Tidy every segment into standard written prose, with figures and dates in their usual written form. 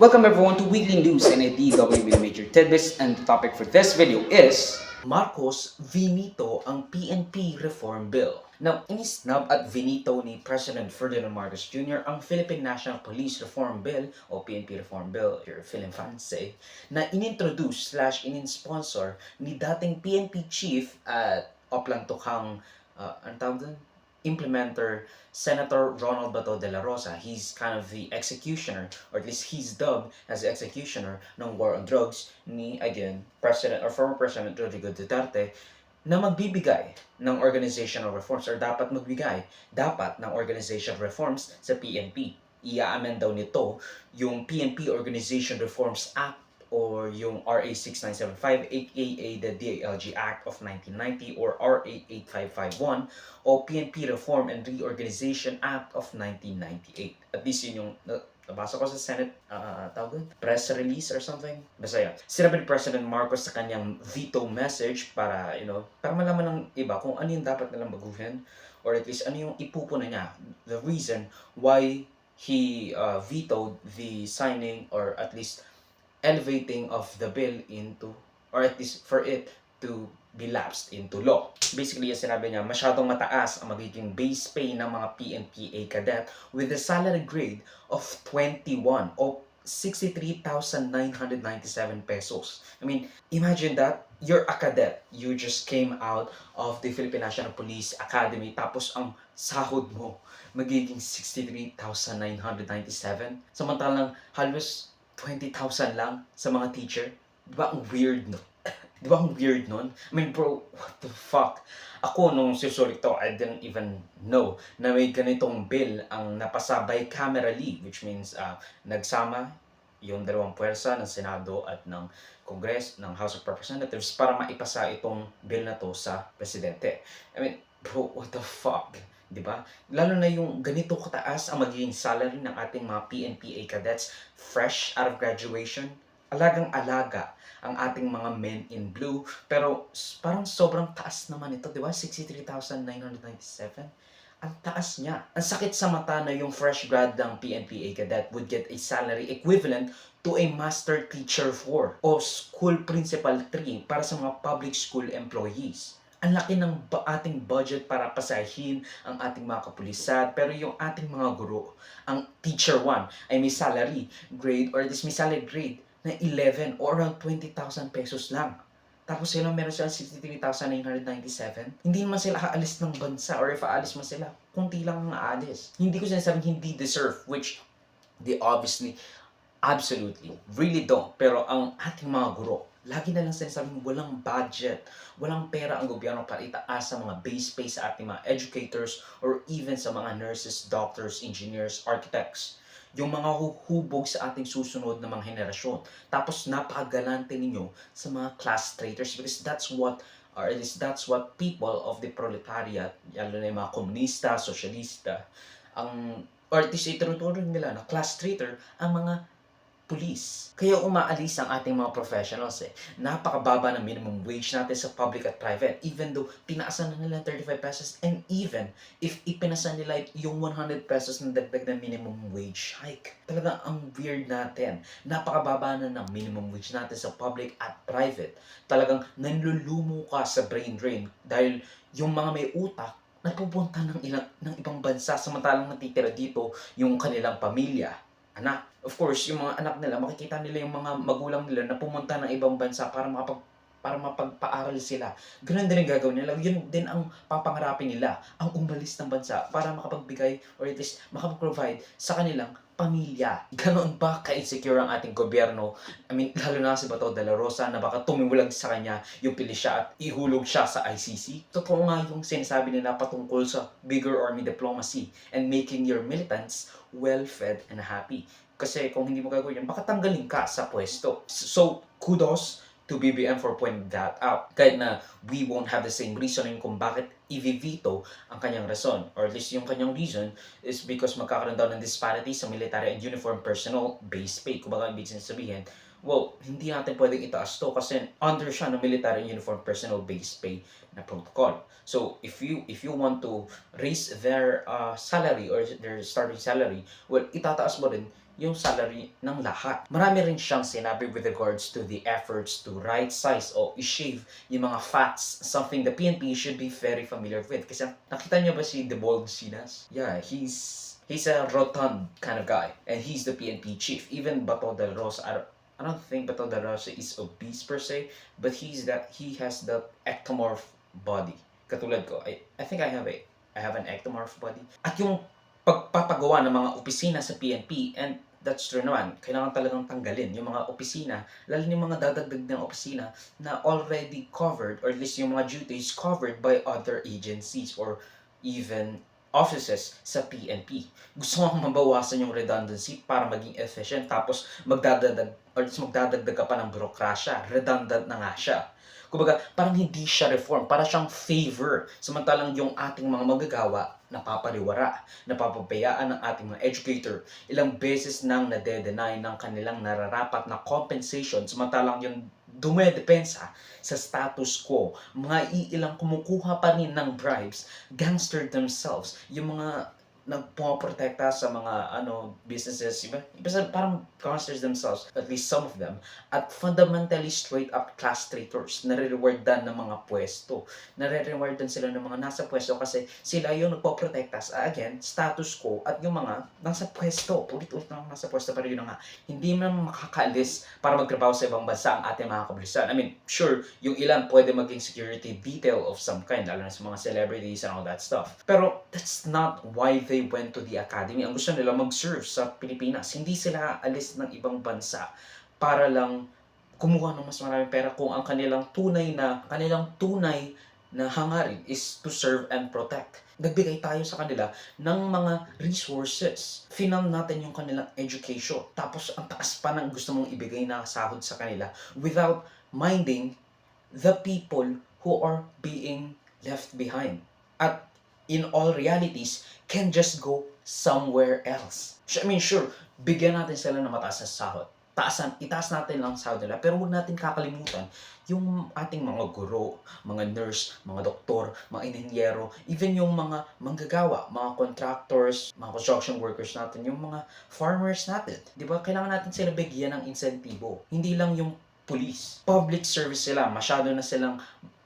Welcome everyone to Weekly News and a DW with Major Tidbits, and the topic for this video is Marcos vinito ang PNP Reform Bill. Now, inisnab at vinito ni President Ferdinand Marcos Jr. ang Philippine National Police Reform Bill o PNP Reform Bill, if you're feeling fancy, na inintroduce/inin-sponsor ni dating PNP Chief at Oplan Tukhang, ang tawag dun? Implementer Senator Ronald Bato de la Rosa. He's kind of the executioner, or at least he's dubbed as the executioner ng war on drugs ni, again, President or former President Rodrigo Duterte, na magbibigay ng organizational reforms or dapat ng organizational reforms sa PNP. Ia-amend daw nito yung PNP Organization Reforms Act or yung RA 6975 aka the DILG Act of 1990 or RA 8551 o PNP Reform and Reorganization Act of 1998. At least yun yung nabasa ko sa Senate press release or something. Basta yan. Sinabi ni President Marcos sa kanyang veto message para, para malaman ng iba kung ano yung dapat nilang baguhin or at least ano yung ipupuna niya. The reason why he vetoed the signing or at least elevating of the bill into, or at least for it to be lapsed into law. Basically, yung sinabi niya, masyadong mataas ang magiging base pay ng mga PNPA cadet with a salary grade of 21 o 63,997 pesos. I mean, imagine that, you're a cadet, you just came out of the Philippine National Police Academy, tapos ang sahod mo magiging 63,997. Samantalang halos 20,000 lang sa mga teacher. Di ba ang weird, no? Di ba ang weird nun? I mean, bro, what the fuck? Ako, nung susulit to, I didn't even know na may ganitong bill ang napasa bicamerally, which means nagsama yung dalawang puwersa ng Senado at ng Congress, ng House of Representatives para maipasa itong bill na to sa Presidente. I mean, bro, what the fuck? Diba? Lalo na yung ganito kataas ang magiging salary ng ating mga PNPA cadets fresh out of graduation. Alagang-alaga ang ating mga men in blue. Pero parang sobrang taas naman ito, diba? 63,997. Ang taas niya. Ang sakit sa mata na yung fresh grad ng PNPA cadet would get a salary equivalent to a master teacher 4 o school principal 3 para sa mga public school employees. Ang laki ng ating budget para pasahin ang ating mga kapulisan. Pero yung ating mga guro, ang teacher 1 ay may salary grade or this may salary grade na 11 or around 20,000 pesos lang. Tapos meron silang 63,997. Hindi naman sila aalis ng bansa or if aalis man sila, kunti lang ang aalis. Hindi ko sinasabing hindi deserve, which they obviously, absolutely, really don't. Pero ang ating mga guro, lagi na lang sinasabing walang budget, walang pera ang gobyerno para itaas sa mga base pay sa ating mga educators or even sa mga nurses, doctors, engineers, architects. Yung mga huhubog sa ating susunod na mga henerasyon. Tapos napakagalante ninyo sa mga class traitors because that's what or at least that's what people of the proletariat, lalo na yung mga komunista, sosyalista, or at least itinuturing nila na class traitor ang mga pulis. Kaya umaalis ang ating mga professionals Napakababa ng minimum wage natin sa public at private. Even though tinaasan na nila 35 pesos and even if ipinasan nila yung 100 pesos na dagdag na minimum wage hike. Talaga ang weird natin. Napakababa na ng minimum wage natin sa public at private. Talagang nanlulumo ka sa brain drain dahil yung mga may utak napupunta ng ibang bansa samantalang natitira dito yung kanilang pamilya, anak. Of course, yung mga anak nila, makikita nila yung mga magulang nila na pumunta ng ibang bansa para mapagpaaral sila. Ganun din ang gagawin nila. Yun din ang papangarapin nila, ang umalis ng bansa para makapagbigay or at least makapag-provide sa kanilang pamilya. Ganon ba ka-insecure ang ating gobyerno? I mean, lalo na si Bato de la Rosa na baka tumimulag sa kanya yung pili siya at ihulog siya sa ICC. Totoo nga yung sinasabi nila patungkol sa bigger army diplomacy and making your militants well-fed and happy. Kasi kung hindi mo gagawin yan, baka tanggalin ka sa pwesto. So, kudos to BBM for pointing that out. Kahit na we won't have the same reasoning kung bakit i-veto ang kanyang rason. Or at least yung kanyang reason is because magkakaroon daw ng disparity sa military and uniform personnel base pay. Kung baka ibig sabihin, well, hindi natin pwedeng itaas to kasi under siya ng military and uniform personnel base pay na protocol. So, if you want to raise their salary or their starting salary, well, itataas mo rin yung salary ng lahat. Marami rin siyang sinabi with regards to the efforts to right size o i-shave yung mga fats, something the PNP should be very familiar with. Kasi nakita niyo ba si Debold Sinas? Yeah, he's a rotund kind of guy, and he's the PNP chief. Even Bato del Rosa, I don't think Bato del Rosa is obese per se, but he has that ectomorph body. Katulad ko, I think I have an ectomorph body. At yung pagpapagawa ng mga opisina sa PNP, and that's true naman, kailangan talagang tanggalin yung mga opisina, lalo yung mga dadagdag ng opisina na already covered, or at least yung mga duties covered by other agencies or even offices sa PNP. Gusto kong mabawasan yung redundancy para maging efficient, tapos magdadagdag ka pa ng bürokrasya. Redundant na nga siya. Kumbaga, parang hindi siya reform, para siyang favor. Samantalang yung ating mga magagawa, napapaliwara, napapabayaan ng ating mga educator. Ilang beses nang nade-deny ng kanilang nararapat na compensation, samantalang yung dumedepensa sa status quo. Mga iilang kumukuha pa rin ng bribes, gangster themselves, yung mga nagpoprotekta sa mga businesses, parang gangsters themselves, at least some of them, at fundamentally straight up class traitors, nare-rewardan ng mga pwesto. Nare-rewardan sila ng mga nasa pwesto kasi sila yung nagpoprotekta sa, again, status quo, at yung mga nasa pwesto, ulit-ulit na nasa pwesto, pero yun nga, hindi man makakaalis para magtrabaho sa ibang bansa ang ating mga kapulisan. I mean, sure, yung ilan pwede maging security detail of some kind, lalo na sa mga celebrities and all that stuff. Pero that's not why they went to the academy. Ang gusto nila mag-serve sa Pilipinas. Hindi sila alis ng ibang bansa para lang kumuha ng mas maraming pera, kung ang kanilang tunay na hangarin is to serve and protect. Nagbigay tayo sa kanila ng mga resources. Final natin yung kanilang education. Tapos ang taas pa ng gusto mong ibigay na sahod sa kanila without minding the people who are being left behind. At in all realities, can just go somewhere else. I mean, sure, bigyan natin sila ng mataas na sahod. Itaas natin lang sahod nila, pero huwag natin kakalimutan yung ating mga guro, mga nurse, mga doktor, mga inhenyero, even yung mga manggagawa, mga contractors, mga construction workers natin, yung mga farmers natin. Di ba? Kailangan natin sila bigyan ng insentibo. Hindi lang yung police. Public service sila, masyado na silang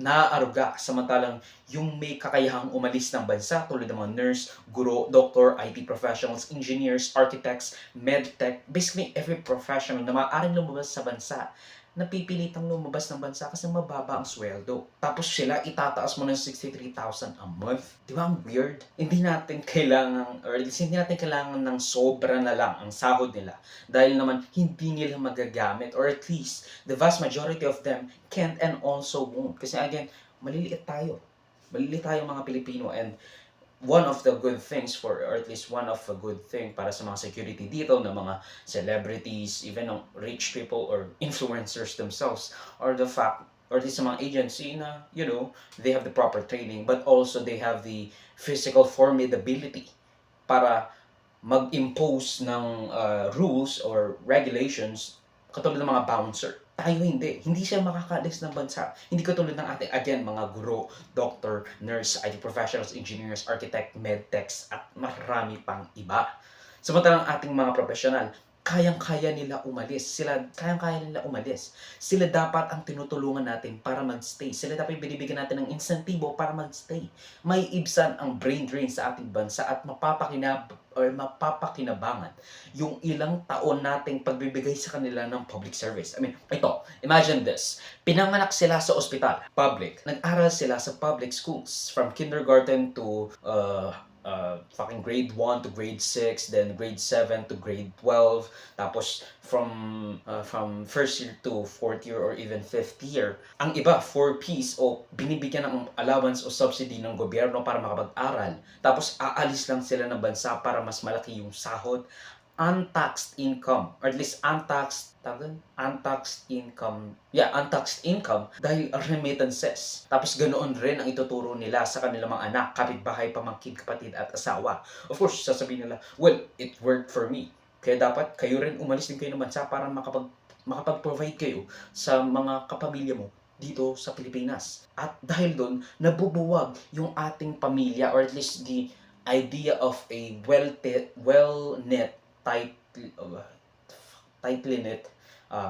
naaaruga, samantalang yung may kakayahang umalis ng bansa tulad ng mga nurse, guro, doctor, IT professionals, engineers, architects, medtech, basically every professional na maaaring lumabas sa bansa, napipilitang lumabas ng bansa kasi mababa ang sweldo. Tapos sila itataas mo ng 63,000 a month. Di ba ang weird? Hindi natin kailangan ng sobra na lang ang sahod nila dahil naman hindi nila magagamit, or at least the vast majority of them can't and also won't. Kasi again, maliliit tayo mga Pilipino, and one of the good things para sa mga security dito ng mga celebrities, even ng rich people or influencers themselves, or the fact, or sa mga agency na, they have the proper training, but also they have the physical formidability para mag-impose ng rules or regulations katulad ng mga bouncer. Tayo hindi siya makakaalis ng bansa. Hindi katulad ng ating, again, mga guro, doctor, nurse, IT professionals, engineers, architect, medtechs, at marami pang iba. Samantalang ating mga profesional, kayang-kaya nila umalis. Sila dapat ang tinutulungan natin para magstay. Sila dapat binibigyan natin ng insentibo para magstay. May ibsan ang brain drain sa ating bansa at mapapakinabangan yung ilang taon nating pagbibigay sa kanila ng public service. I mean, imagine this. Pinanganak sila sa ospital, public. Nag-aral sila sa public schools from kindergarten to fucking grade 1 to grade 6, then grade 7 to grade 12, tapos from first year to fourth year or even fifth year. Ang iba, 4Ps o binibigyan ng allowance o subsidy ng gobyerno para makapag-aral. Tapos aalis lang sila ng bansa para mas malaki yung sahod. Untaxed income, or at least untaxed income dahil remittances. Tapos ganoon rin ang ituturo nila sa kanilang mga anak, kapitbahay, pamangkin, kapatid at asawa. Of course, sasabihin nila, well, it worked for me. Kaya dapat kayo rin umalis din kayo ng bansa para makapag-provide kayo sa mga kapamilya mo dito sa Pilipinas. At dahil doon, nabubuwag yung ating pamilya, or at least the idea of a well-knit type tightly-knit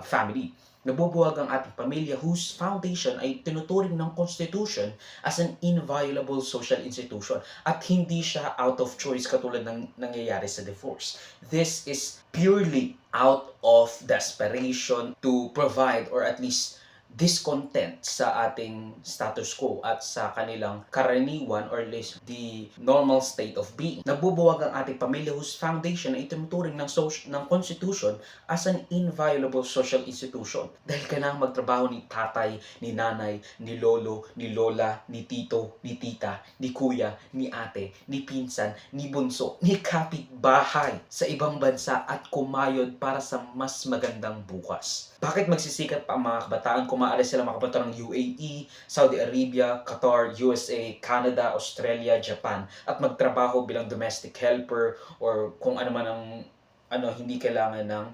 family. Nabubuwag ang ating pamilya whose foundation ay tinuturing ng Constitution as an inviolable social institution at hindi siya out of choice katulad ng nangyayari sa divorce. This is purely out of desperation to provide or at least discontent sa ating status quo at sa kanilang karaniwan or at least the normal state of being. Nabubuwag ang ating pamilya whose foundation ay tinuturing ng Constitution as an inviolable social institution. Dahil kailangan magtrabaho ni tatay, ni nanay, ni lolo, ni lola, ni tito, ni tita, ni kuya, ni ate, ni pinsan, ni bunso, ni kapitbahay sa ibang bansa at kumayod para sa mas magandang bukas. Bakit magsisikat pa ang mga kabataan kung maaari sila makapunta ng UAE, Saudi Arabia, Qatar, USA, Canada, Australia, Japan at magtrabaho bilang domestic helper or kung ano man ang hindi kailangan ng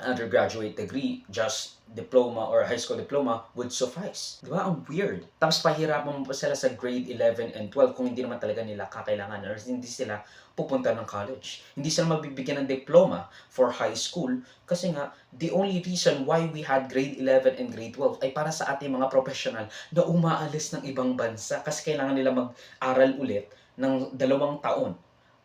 undergraduate degree, just diploma or high school diploma would suffice. Di ba? Ang weird. Tapos pahirapan mo pa sila sa grade 11 and 12 kung hindi naman talaga nila kakailangan or hindi sila pupunta ng college. Hindi sila mabibigyan ng diploma for high school kasi nga, the only reason why we had grade 11 and grade 12 ay para sa ating mga professional na umaalis ng ibang bansa kasi kailangan nila mag-aral ulit ng 2 taon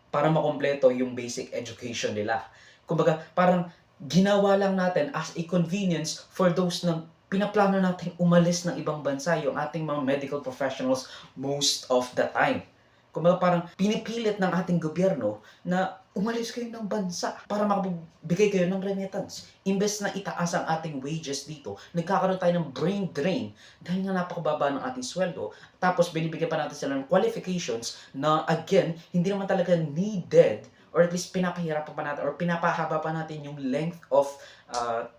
para makompleto yung basic education nila. Kumbaga, parang ginawa lang natin as a convenience for those na pinaplano natin umalis ng ibang bansa, yung ating mga medical professionals most of the time. Kumbaga parang pinipilit ng ating gobyerno na umalis kayo ng bansa para makabigay kayo ng remittance. Imbes na itaas ang ating wages dito, nagkakaroon tayo ng brain drain dahil nga napakababa ng ating sweldo. Tapos binibigyan pa natin sila ng qualifications na again, hindi naman talaga needed or at least pinapahirapan pa natin or pinapahaba pa natin yung length of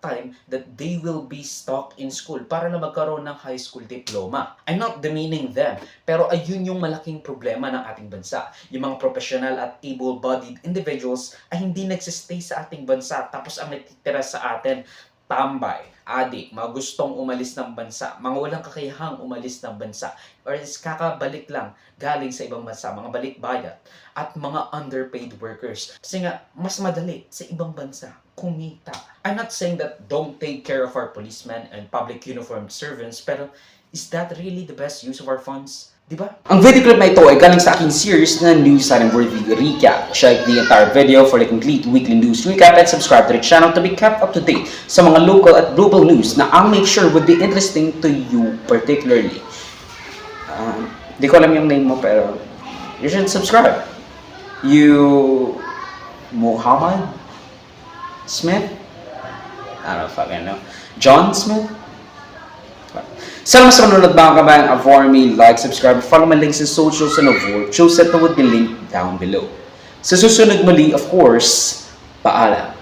time that they will be stuck in school para na magkaroon ng high school diploma. I'm not demeaning them, pero ayun yung malaking problema ng ating bansa. Yung mga professional at able-bodied individuals ay hindi nagsistay sa ating bansa tapos ang natitira sa atin tambay, adik, mga gustong umalis ng bansa, mga walang kakayahang umalis ng bansa, or is kakabalik lang galing sa ibang bansa, mga balikbayat, at mga underpaid workers. Kasi nga, mas madali sa ibang bansa kumita. I'm not saying that don't take care of our policemen and public uniformed servants, pero is that really the best use of our funds? Diba? Ang video clip na ito ay galing sa aking series na News Worthy Recap. Check the entire video for the complete weekly news recap and subscribe to the channel to be kept up to date sa mga local at global news na I'll make sure would be interesting to you particularly. Di ko alam yung name mo pero you should subscribe. You Muhammad Smith? I don't fucking know. John Smith? Salamat sa manunod mga kabayan. For me, like, subscribe, follow my links in socials and avoid shows that would be linked down below. Sa susunod muli, of course, paalam.